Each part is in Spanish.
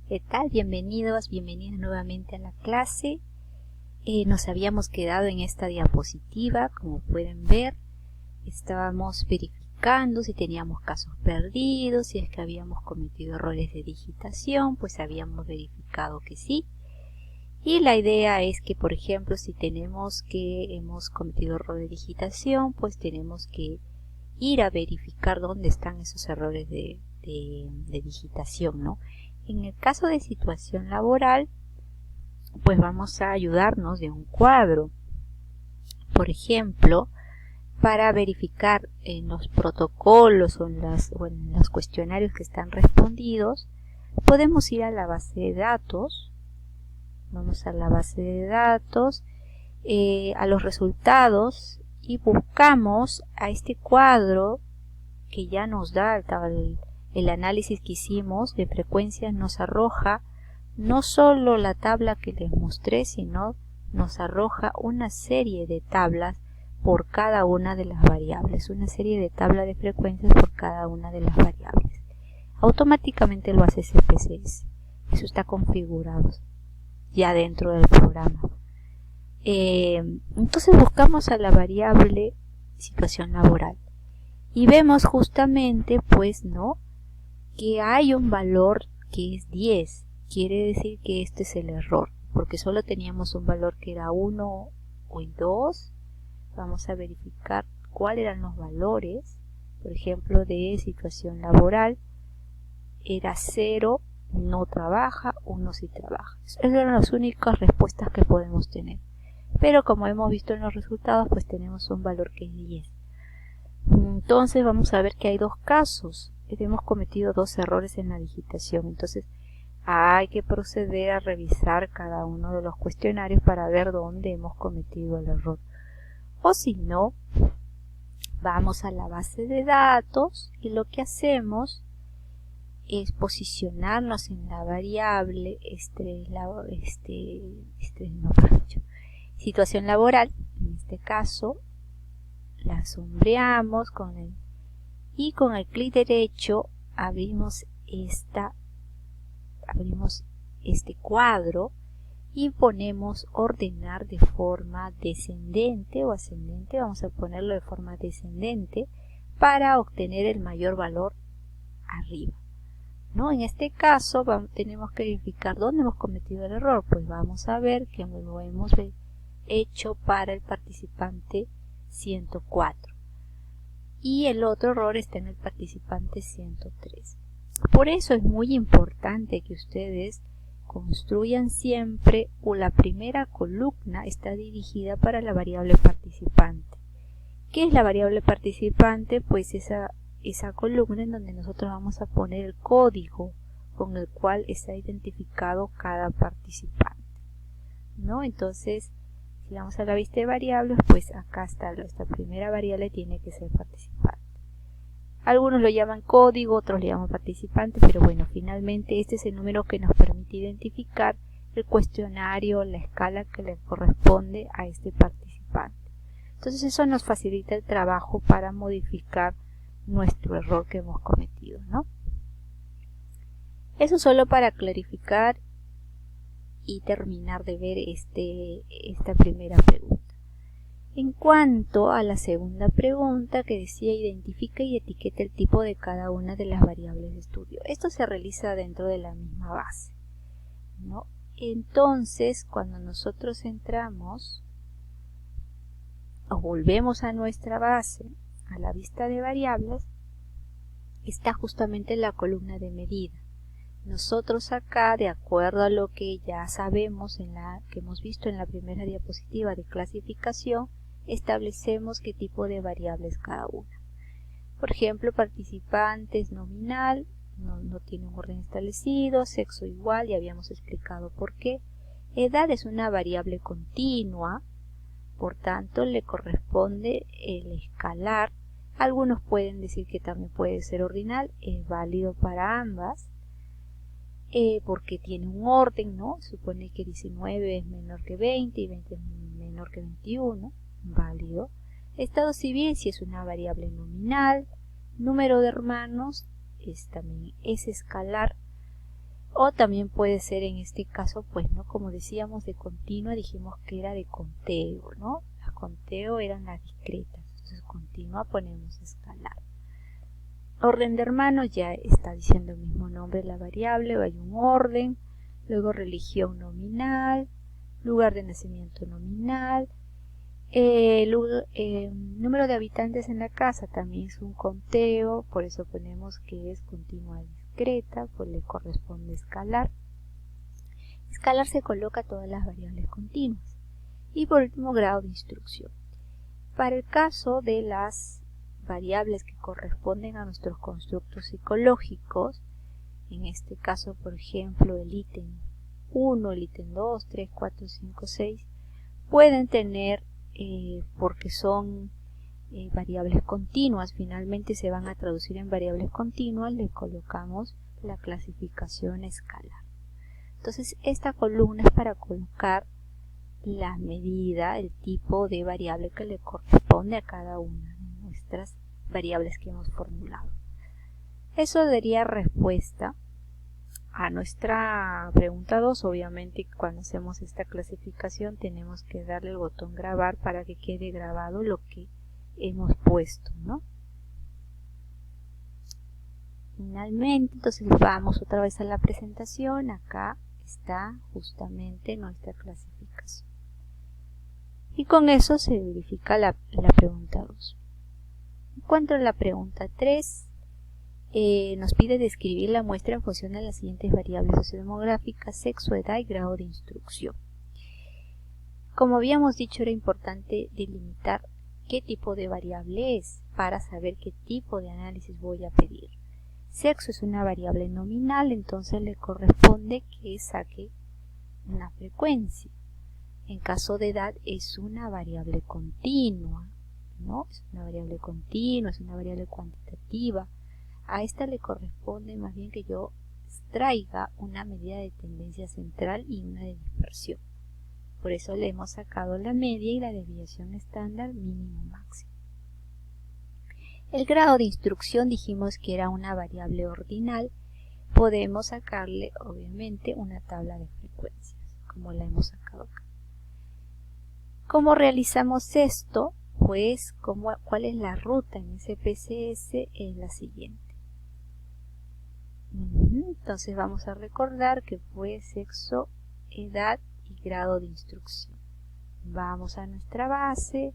¿Qué tal? Bienvenidos, bienvenidas nuevamente a la clase. Nos habíamos quedado en esta diapositiva, como pueden ver. Estábamos verificando si teníamos casos perdidos, si es que habíamos cometido errores de digitación, pues habíamos verificado que sí. Y la idea es que, por ejemplo, si hemos cometido error de digitación, pues tenemos que ir a verificar dónde están esos errores de digitación, ¿no? En el caso de situación laboral, pues vamos a ayudarnos de un cuadro. Por ejemplo, para verificar en los protocolos o en los cuestionarios que están respondidos, podemos ir a la base de datos. Vamos a la base de datos, a los resultados y buscamos a este cuadro que ya nos da el análisis que hicimos de frecuencias. Nos arroja no solo la tabla que les mostré, sino nos arroja una serie de tablas por cada una de las variables, una serie de tablas de frecuencias por cada una de las variables. Automáticamente lo hace SPSS. Eso está configurado ya dentro del programa. Entonces buscamos a la variable situación laboral y vemos justamente, pues, ¿no?, que hay un valor que es 10. Quiere decir que este es el error, porque solo teníamos un valor que era 1 o 2. Vamos a verificar cuáles eran los valores. Por ejemplo, de situación laboral era 0, no trabaja, 1 sí trabaja. Esas eran las únicas respuestas que podemos tener. Pero como hemos visto en los resultados, pues tenemos un valor que es 10. Entonces vamos a ver que hay dos casos. Hemos cometido dos errores en la digitación. Entonces hay que proceder a revisar cada uno de los cuestionarios para ver dónde hemos cometido el error. O si no, vamos a la base de datos y lo que hacemos es posicionarnos en la variable situación laboral. En este caso la sombreamos con el clic derecho abrimos este cuadro y ponemos ordenar de forma descendente o ascendente. Vamos a ponerlo de forma descendente para obtener el mayor valor arriba, ¿no? En este caso tenemos que verificar dónde hemos cometido el error. Pues vamos a ver que lo hemos hecho para el participante 104 y el otro error está en el participante 103. Por eso es muy importante que ustedes construyan siempre la primera columna está dirigida para la variable participante. ¿Qué es la variable participante? Pues esa columna en donde nosotros vamos a poner el código con el cual está identificado cada participante, ¿no? Entonces, si vamos a la vista de variables, pues acá está esta primera variable, tiene que ser participante. Algunos lo llaman código, otros le llaman participante, pero bueno, finalmente este es el número que nos permite identificar el cuestionario, la escala que le corresponde a este participante. Entonces eso nos facilita el trabajo para modificar nuestro error que hemos cometido, ¿no? Eso solo para clarificar y terminar de ver esta primera pregunta. En cuanto a la segunda pregunta que decía identifica y etiqueta el tipo de cada una de las variables de estudio. Esto se realiza dentro de la misma base, ¿no? Entonces, cuando nosotros entramos o volvemos a nuestra base, a la vista de variables, está justamente la columna de medida. Nosotros acá, de acuerdo a lo que ya sabemos que hemos visto en la primera diapositiva de clasificación, establecemos qué tipo de variables cada una. Por ejemplo, participantes nominal, no tiene un orden establecido, sexo igual, ya habíamos explicado por qué. Edad es una variable continua, por tanto le corresponde el escalar. Algunos pueden decir que también puede ser ordinal, es válido para ambas. Porque tiene un orden, ¿no? Supone que 19 es menor que 20 y 20 es menor que 21, válido. Estado civil si es una variable nominal. Número de hermanos también es escalar. o también puede ser en este caso, pues, ¿no? Como decíamos de continua, dijimos que era de conteo, ¿no? Las conteo eran las discretas, entonces continua ponemos escalar. Orden de hermanos, ya está diciendo el mismo nombre la variable, hay un orden, luego religión nominal, lugar de nacimiento nominal, número de habitantes en la casa también es un conteo, por eso ponemos que es continua discreta, pues le corresponde escalar. Escalar se coloca todas las variables continuas. Y por último, grado de instrucción. Para el caso de las variables que corresponden a nuestros constructos psicológicos, en este caso, por ejemplo, el ítem 1, el ítem 2, 3, 4, 5, 6, pueden tener, porque son variables continuas, finalmente se van a traducir en variables continuas, le colocamos la clasificación escalar. Entonces, esta columna es para colocar la medida, el tipo de variable que le corresponde a cada una de nuestras variables que hemos formulado. Eso daría respuesta a nuestra pregunta 2. Obviamente, cuando hacemos esta clasificación tenemos que darle el botón grabar para que quede grabado lo que hemos puesto, ¿no? Finalmente, entonces vamos otra vez a la presentación. Acá está justamente nuestra clasificación. Y con eso se verifica la pregunta 2. En cuanto a la pregunta 3, nos pide describir la muestra en función de las siguientes variables sociodemográficas: sexo, edad y grado de instrucción. Como habíamos dicho, era importante delimitar qué tipo de variable es para saber qué tipo de análisis voy a pedir. Sexo es una variable nominal, entonces le corresponde que saque una frecuencia. En caso de edad es una variable continua, ¿no? Es una variable continua, es una variable cuantitativa. A esta le corresponde más bien que yo extraiga una medida de tendencia central y una de dispersión. Por eso le hemos sacado la media y la desviación estándar mínimo máximo. El grado de instrucción dijimos que era una variable ordinal. Podemos sacarle obviamente una tabla de frecuencias, como la hemos sacado acá. ¿Cómo realizamos esto? Pues, ¿cuál es la ruta en SPSS? Es la siguiente. Entonces vamos a recordar que fue sexo, edad y grado de instrucción. Vamos a nuestra base,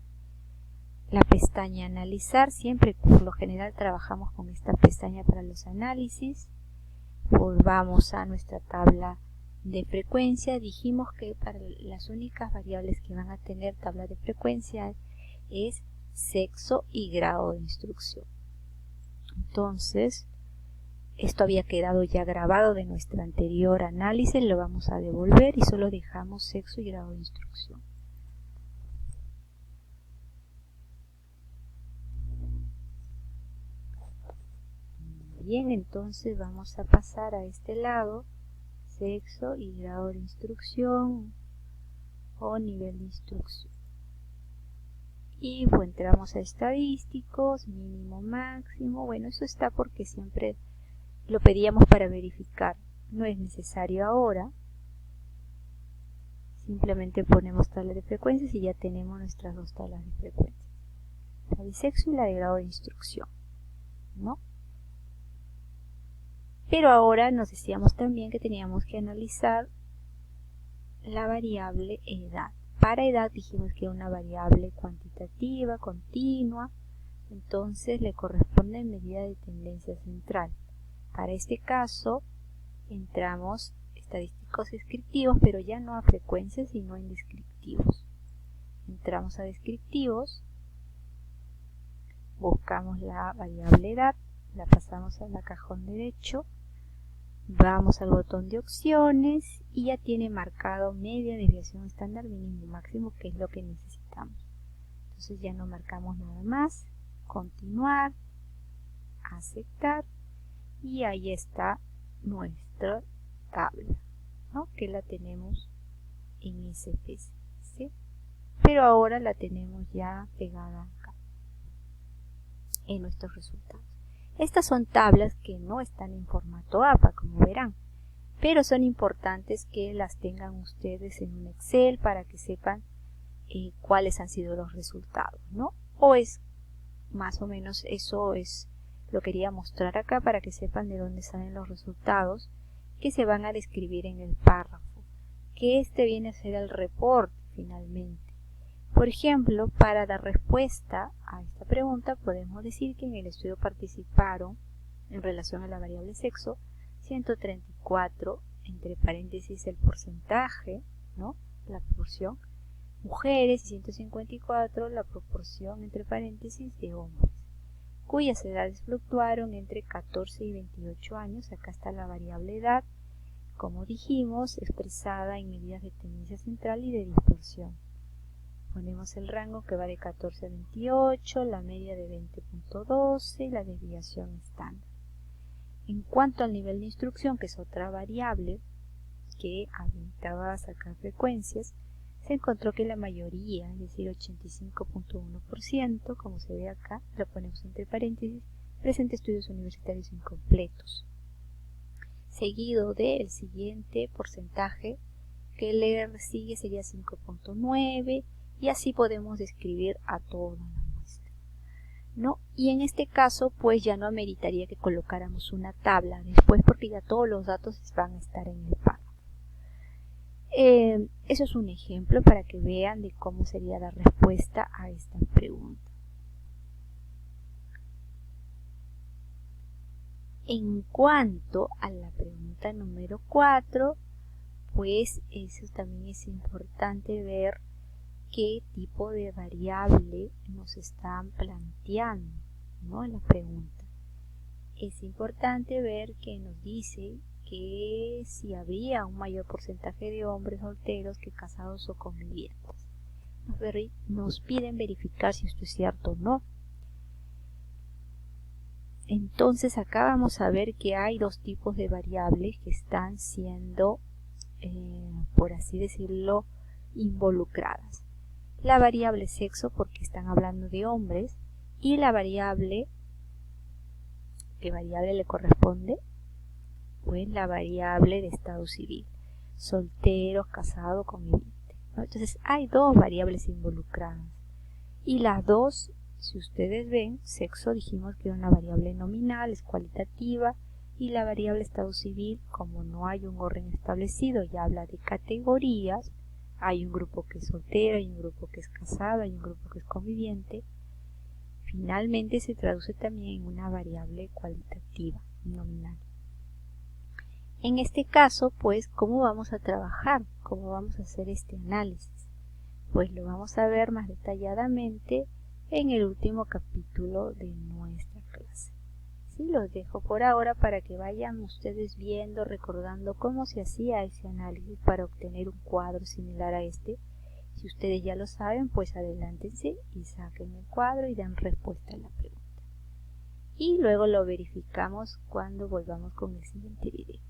la pestaña analizar, siempre por lo general trabajamos con esta pestaña para los análisis. Volvamos a nuestra tabla de frecuencia. Dijimos que para las únicas variables que van a tener tabla de frecuencia es sexo y grado de instrucción. Entonces, esto había quedado ya grabado de nuestro anterior análisis, lo vamos a devolver y solo dejamos sexo y grado de instrucción. Bien, entonces vamos a pasar a este lado, sexo y grado de instrucción o nivel de instrucción. Y pues, entramos a estadísticos, mínimo, máximo. Bueno, eso está porque siempre lo pedíamos para verificar. No es necesario ahora. Simplemente ponemos tabla de frecuencias y ya tenemos nuestras dos tablas de frecuencias. La de sexo y la de grado de instrucción, ¿no? Pero ahora nos decíamos también que teníamos que analizar la variable edad. Para edad dijimos que era una variable cuantitativa, continua, entonces le corresponde medida de tendencia central. Para este caso entramos estadísticos descriptivos, pero ya no a frecuencias sino en descriptivos. Entramos a descriptivos, buscamos la variable edad, la pasamos a la cajón derecho, vamos al botón de opciones y ya tiene marcado media, desviación estándar, mínimo, máximo, que es lo que necesitamos. Entonces ya no marcamos nada más, continuar, aceptar y ahí está nuestra tabla, ¿no? Que la tenemos en SPSS, ¿sí? Pero ahora la tenemos ya pegada acá en nuestros resultados. Estas son tablas que no están en formato APA, como verán, pero son importantes que las tengan ustedes en un Excel para que sepan cuáles han sido los resultados, ¿no? O es más o menos eso es lo que quería mostrar acá para que sepan de dónde salen los resultados que se van a describir en el párrafo, que este viene a ser el reporte finalmente. Por ejemplo, para dar respuesta a esta pregunta podemos decir que en el estudio participaron en relación a la variable sexo 134, entre paréntesis el porcentaje, ¿no? La proporción, mujeres, y 154 la proporción, entre paréntesis, de hombres, cuyas edades fluctuaron entre 14 y 28 años. Acá está la variable edad, como dijimos, expresada en medidas de tendencia central y de dispersión. Ponemos el rango que va de 14 a 28, la media de 20.12 y la desviación estándar. En cuanto al nivel de instrucción, que es otra variable que habilitaba a sacar frecuencias, se encontró que la mayoría, es decir 85.1%, como se ve acá, lo ponemos entre paréntesis, presenta estudios universitarios incompletos, seguido del siguiente porcentaje que le sigue sería 5.9, y así podemos describir a toda la muestra, ¿no? Y en este caso pues ya no ameritaría que colocáramos una tabla después, porque ya todos los datos van a estar en el párrafo. Eso es un ejemplo para que vean de cómo sería la respuesta a esta pregunta. En cuanto a la pregunta número 4, pues eso también es importante ver qué tipo de variable nos están planteando, ¿no? En la pregunta. Es importante ver que nos dice que si habría un mayor porcentaje de hombres solteros que casados o convivientes. Nos piden verificar si esto es cierto o no. Entonces acá vamos a ver que hay dos tipos de variables que están siendo, por así decirlo, involucradas. La variable sexo, porque están hablando de hombres, y la variable, ¿qué variable le corresponde? Pues la variable de estado civil, solteros, casados, convivientes, ¿no? Entonces hay dos variables involucradas, y las dos, si ustedes ven, sexo dijimos que era una variable nominal, es cualitativa, y la variable estado civil, como no hay un orden establecido y habla de categorías, hay un grupo que es soltero, hay un grupo que es casado, hay un grupo que es conviviente, finalmente se traduce también en una variable cualitativa, nominal. En este caso, pues, ¿cómo vamos a trabajar? ¿Cómo vamos a hacer este análisis? Pues lo vamos a ver más detalladamente en el último capítulo de nuestra clase. Sí, los dejo por ahora para que vayan ustedes viendo, recordando cómo se hacía ese análisis para obtener un cuadro similar a este. Si ustedes ya lo saben, pues adelántense y saquen el cuadro y dan respuesta a la pregunta. Y luego lo verificamos cuando volvamos con el siguiente video.